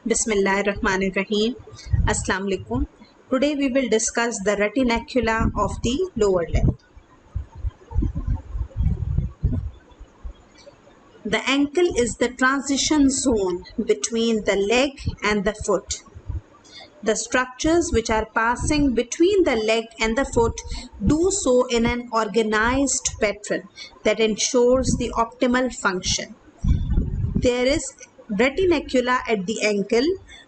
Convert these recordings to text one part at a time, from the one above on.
Bismillahirrahmanirrahim. Assalamu alaikum. Today we will discuss the retinacula of the lower limb. The ankle is the transition zone between the leg and the foot. The structures which are passing between the leg and the foot do so in an organized pattern that ensures the optimal function. There is retinacula at the ankle.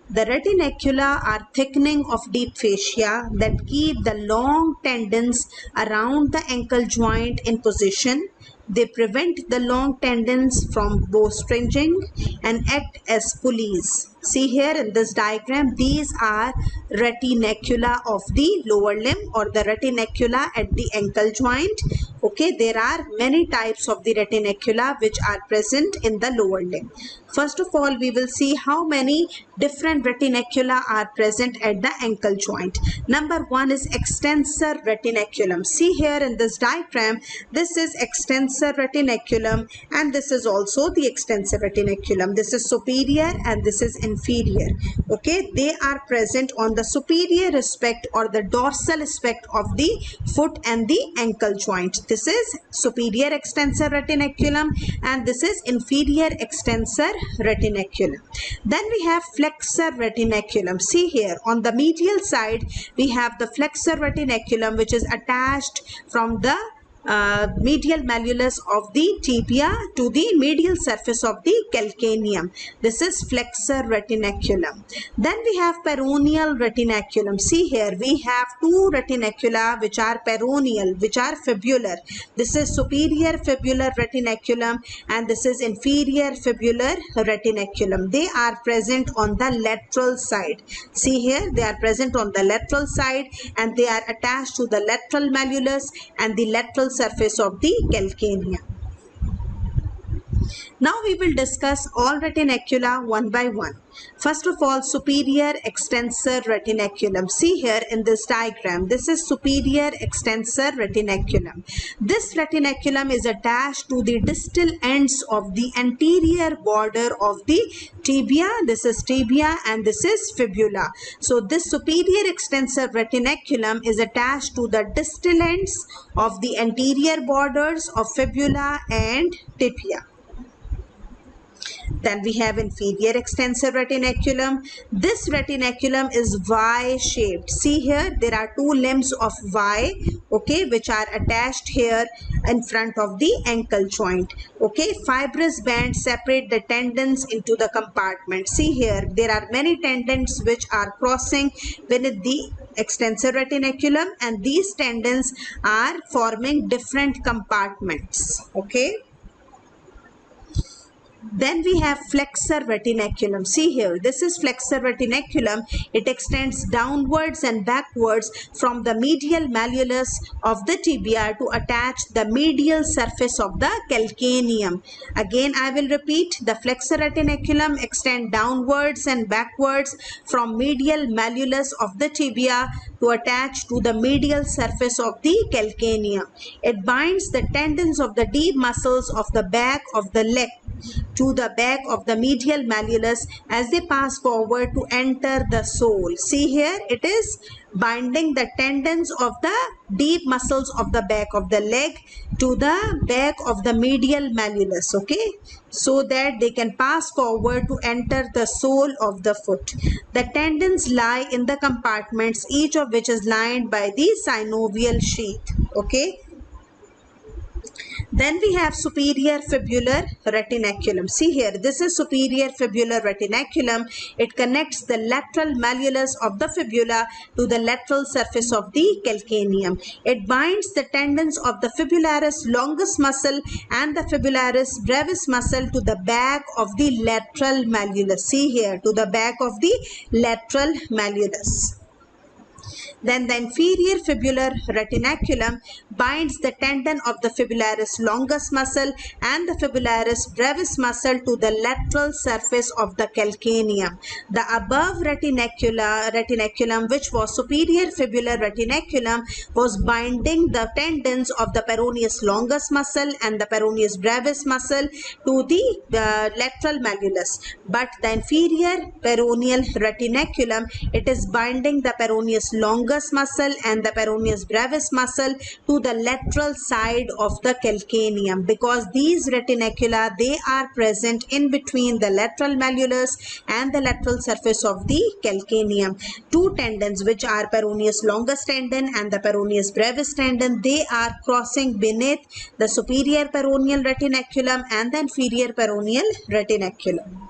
The retinacula are thickening of deep fascia that keep the long tendons around the ankle joint in position. They prevent the long tendons from bowstringing and act as pulleys. See here in this diagram, these are retinacula of the lower limb or the retinacula at the ankle joint. Okay, there are many types of the retinacula which are present in the lower limb. First of all, we will see how many different retinacula are present at the ankle joint. Number one is extensor retinaculum. See here in this diagram, this is extensor retinaculum and this is also the extensor retinaculum. This is superior and this is inferior. Okay, they are present on the superior aspect or the dorsal aspect of the foot and the ankle joint. This is superior extensor retinaculum and this is inferior extensor retinaculum. Then we have flexor retinaculum. See here on the medial side we have the flexor retinaculum which is attached from the medial malleolus of the tibia to the medial surface of the calcaneum. This is flexor retinaculum. Then we have peroneal retinaculum. See here we have two retinacula which are peroneal, which are fibular. This is superior fibular retinaculum and this is inferior fibular retinaculum. They are present on the lateral side. See here they are present on the lateral side and they are attached to the lateral malleolus and the lateral surface of the calcaneum. Now we will discuss all retinacula one by one. First of all, superior extensor retinaculum. See here in this diagram, this is superior extensor retinaculum. This retinaculum is attached to the distal ends of the anterior border of the tibia. This is tibia and this is fibula. So this superior extensor retinaculum is attached to the distal ends of the anterior borders of fibula and tibia. Then we have inferior extensor retinaculum. This retinaculum is Y-shaped. See here, there are two limbs of Y, okay, which are attached here in front of the ankle joint. Okay, fibrous bands separate the tendons into the compartment. See here, there are many tendons which are crossing beneath the extensor retinaculum, and these tendons are forming different compartments. Okay. Then we have flexor retinaculum. See here, this is flexor retinaculum. It extends downwards and backwards from the medial malleolus of the tibia to attach the medial surface of the calcaneum. Again, I will repeat, the flexor retinaculum extends downwards and backwards from medial malleolus of the tibia to attach to the medial surface of the calcaneum. It binds the tendons of the deep muscles of the back of the leg to the back of the medial malleolus as they pass forward to enter the sole. See here, it is binding the tendons of the deep muscles of the back of the leg to the back of the medial malleolus, okay, so that they can pass forward to enter the sole of the foot. The tendons lie in the compartments, each of which is lined by the synovial sheath, okay. Then we have superior fibular retinaculum. See here, this is superior fibular retinaculum. It connects the lateral malleolus of the fibula to the lateral surface of the calcaneum. It binds the tendons of the fibularis longus muscle and the fibularis brevis muscle to the back of the lateral malleolus. See here, to the back of the lateral malleolus. Then the inferior fibular retinaculum binds the tendon of the fibularis longus muscle and the fibularis brevis muscle to the lateral surface of the calcaneum. The above retinaculum, which was superior fibular retinaculum, was binding the tendons of the peroneus longus muscle and the peroneus brevis muscle to the lateral malleolus. But the inferior peroneal retinaculum, it is binding the peroneus longus muscle and the peroneus brevis muscle to the lateral side of the calcaneum, because these retinacula, they are present in between the lateral malleolus and the lateral surface of the calcaneum. Two tendons, which are peroneus longus tendon and the peroneus brevis tendon, they are crossing beneath the superior peroneal retinaculum and the inferior peroneal retinaculum.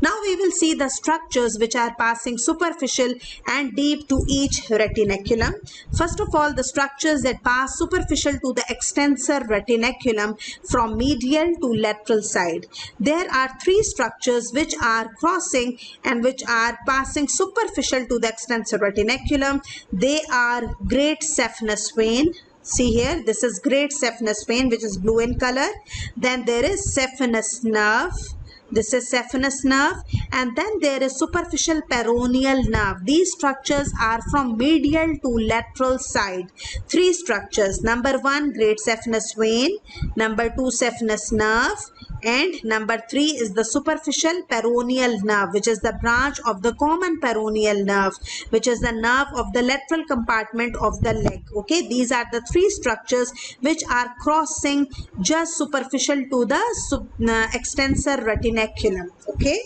Now we will see the structures which are passing superficial and deep to each retinaculum. First of all, the structures that pass superficial to the extensor retinaculum from medial to lateral side. There are three structures which are crossing and which are passing superficial to the extensor retinaculum. They are great saphenous vein. See here, this is great saphenous vein, which is blue in color. Then there is saphenous nerve. This is saphenous nerve, and then there is superficial peroneal nerve. These structures are from medial to lateral side. Three structures. Number 1, great saphenous vein. Number 2, saphenous nerve. And number 3 is the superficial peroneal nerve, which is the branch of the common peroneal nerve, which is the nerve of the lateral compartment of the leg. Okay, these are the three structures which are crossing just superficial to the extensor retinaculum. Okay.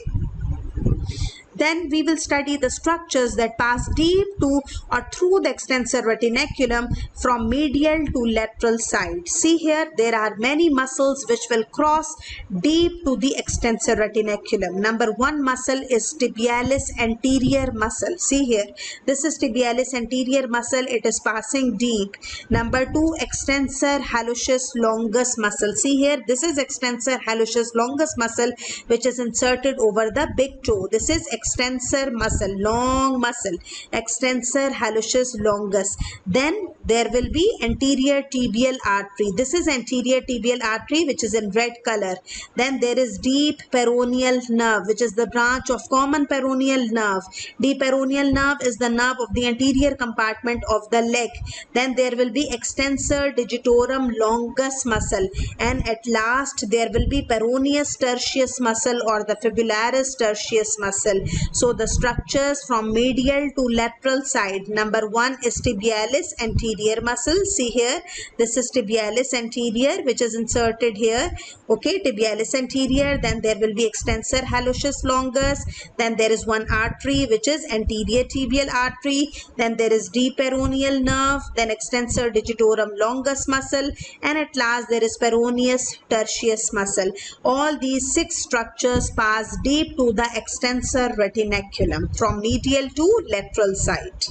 Then we will study the structures that pass deep to or through the extensor retinaculum from medial to lateral side. See here, there are many muscles which will cross deep to the extensor retinaculum. Number 1 muscle is tibialis anterior muscle. See here, this is tibialis anterior muscle. It is passing deep. Number 2, extensor hallucis longus muscle. See here, this is extensor hallucis longus muscle, which is inserted over the big toe. This is extensor muscle, long muscle, extensor hallucis longus. Then there will be anterior tibial artery. This is anterior tibial artery, which is in red color. Then there is deep peroneal nerve, which is the branch of common peroneal nerve. Deep peroneal nerve is the nerve of the anterior compartment of the leg. Then there will be extensor digitorum longus muscle, and at last there will be peroneus tertius muscle or the fibularis tertius muscle. So the structures from medial to lateral side. Number 1 is tibialis anterior muscle. See here, this is tibialis anterior, which is inserted here. Okay, tibialis anterior. Then there will be extensor hallucis longus. Then there is one artery, which is anterior tibial artery. Then there is deep peroneal nerve. Then extensor digitorum longus muscle. And at last there is peroneus tertius muscle. All these 6 structures pass deep to the extensor retinaculum from medial to lateral side.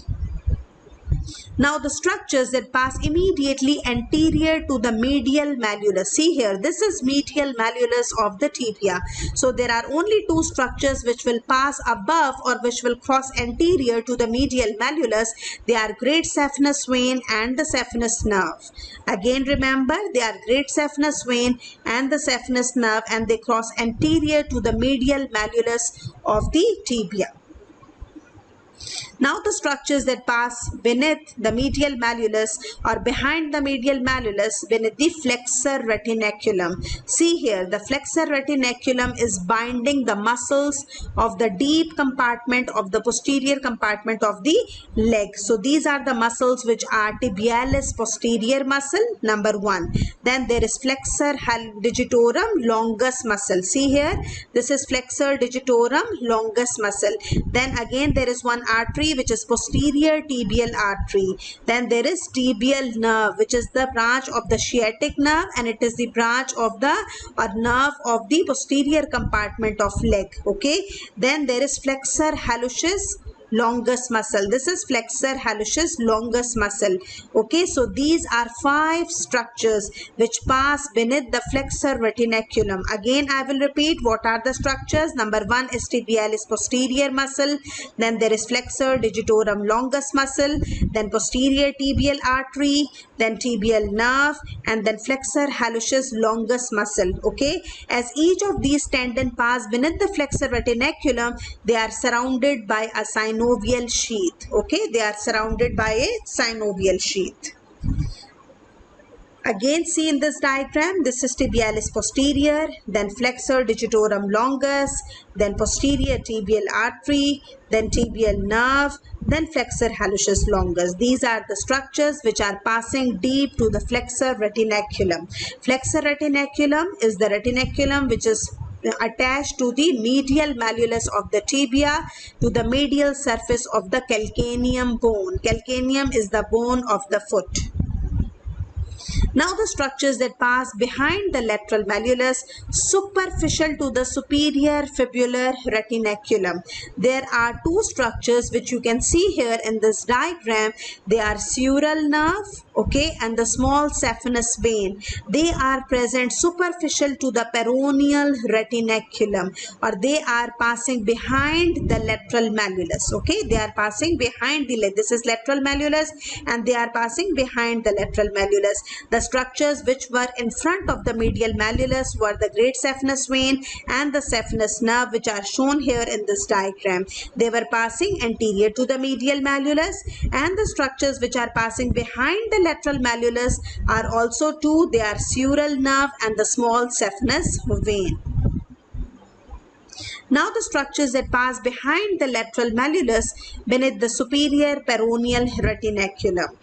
Now the structures that pass immediately anterior to the medial malleolus. See here, this is medial malleolus of the tibia. So there are only 2 structures which will pass above or which will cross anterior to the medial malleolus. They are great saphenous vein and the saphenous nerve. Again remember, they are great saphenous vein and the saphenous nerve, and they cross anterior to the medial malleolus of the tibia. Now the structures that pass beneath the medial malleolus or behind the medial malleolus beneath the flexor retinaculum. See here, the flexor retinaculum is binding the muscles of the deep compartment of the posterior compartment of the leg. So these are the muscles which are tibialis posterior muscle, number 1. Then there is flexor digitorum longus muscle. See here, this is flexor digitorum longus muscle. Then again there is one artery which is posterior tibial artery. Then there is tibial nerve, which is the branch of the sciatic nerve, and it is the branch of the nerve of the posterior compartment of leg. Okay. Then there is flexor hallucis longus muscle. This is flexor hallucis longus muscle. Okay, so these are 5 structures which pass beneath the flexor retinaculum. Again, I will repeat what are the structures. Number 1 is tibialis posterior muscle. Then there is flexor digitorum longus muscle. Then posterior tibial artery. Then tibial nerve. And then flexor hallucis longus muscle. Okay, as each of these tendon pass beneath the flexor retinaculum, they are surrounded by a synovial sheath. Okay, they are surrounded by a synovial sheath. Again, see in this diagram, this is tibialis posterior, then flexor digitorum longus, then posterior tibial artery, then tibial nerve, then flexor hallucis longus. These are the structures which are passing deep to the flexor retinaculum. Flexor retinaculum is the retinaculum which is attached to the medial malleolus of the tibia to the medial surface of the calcaneum bone. Calcaneum is the bone of the foot. Now the structures that pass behind the lateral malleolus, superficial to the superior fibular retinaculum. There are 2 structures which you can see here in this diagram. They are sural nerve, okay, and the small saphenous vein. They are present superficial to the peroneal retinaculum, or they are passing behind the lateral malleolus. Okay, they are passing behind this is lateral malleolus, and they are passing behind the lateral malleolus. The structures which were in front of the medial malleolus were the great saphenous vein and the saphenous nerve, which are shown here in this diagram. They were passing anterior to the medial malleolus, and the structures which are passing behind the lateral malleolus are also 2. They are sural nerve and the small saphenous vein. Now the structures that pass behind the lateral malleolus beneath the superior peroneal retinaculum.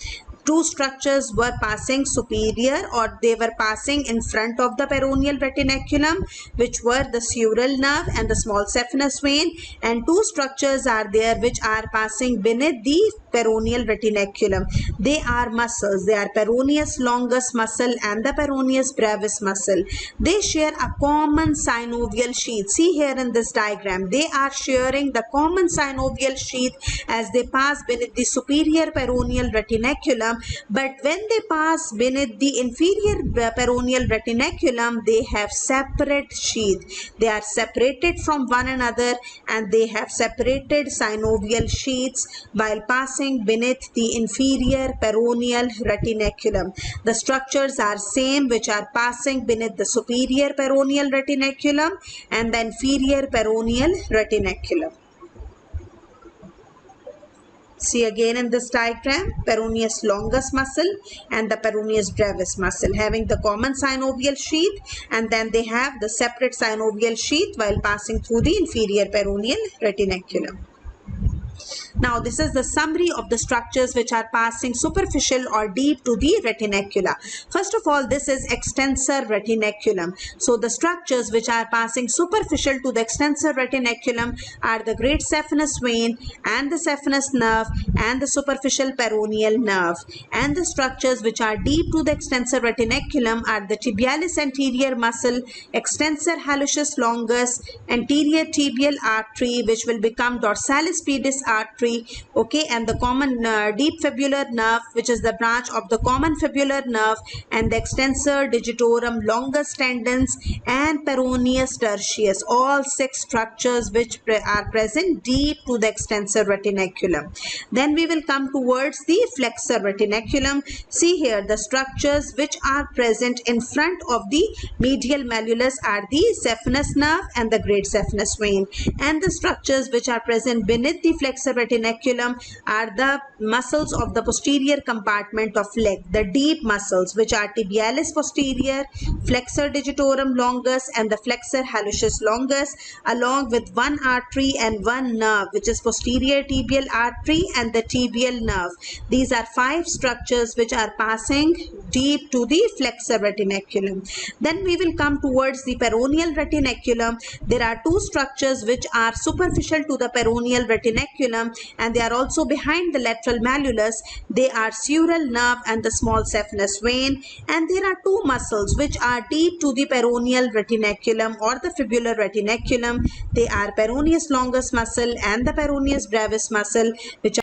2 structures were passing superior, or they were passing in front of the peroneal retinaculum, which were the sural nerve and the small saphenous vein, and 2 structures are there which are passing beneath the peroneal retinaculum. They are muscles. They are peroneus longus muscle and the peroneus brevis muscle. They share a common synovial sheath. See here in this diagram, they are sharing the common synovial sheath as they pass beneath the superior peroneal retinaculum, but when they pass beneath the inferior peroneal retinaculum, they have separate sheath. They are separated from one another, and they have separated synovial sheaths while passing beneath the inferior peroneal retinaculum. The structures are same which are passing beneath the superior peroneal retinaculum and the inferior peroneal retinaculum. See again in this diagram, peroneus longus muscle and the peroneus brevis muscle having the common synovial sheath, and then they have the separate synovial sheath while passing through the inferior peroneal retinaculum. Now this is the summary of the structures which are passing superficial or deep to the retinacula. First of all, this is extensor retinaculum. So the structures which are passing superficial to the extensor retinaculum are the great saphenous vein and the saphenous nerve and the superficial peroneal nerve. And the structures which are deep to the extensor retinaculum are the tibialis anterior muscle, extensor hallucis longus, anterior tibial artery which will become dorsalis pedis artery, okay, and the common deep fibular nerve which is the branch of the common fibular nerve, and the extensor digitorum longus tendons and peroneus tertius, all 6 structures which are present deep to the extensor retinaculum. Then we will come towards the flexor retinaculum. See here, the structures which are present in front of the medial malleolus are the saphenous nerve and the great saphenous vein, and the structures which are present beneath the flexor retinaculum are the muscles of the posterior compartment of leg, the deep muscles which are tibialis posterior, flexor digitorum longus and the flexor hallucis longus, along with one artery and one nerve which is posterior tibial artery and the tibial nerve. These are 5 structures which are passing deep to the flexor retinaculum. Then we will come towards the peroneal retinaculum. There are 2 structures which are superficial to the peroneal retinaculum retinaculum, and they are also behind the lateral malleolus. They are sural nerve and the small saphenous vein, and there are two muscles which are deep to the peroneal retinaculum or the fibular retinaculum. They are peroneus longus muscle and the peroneus brevis muscle, which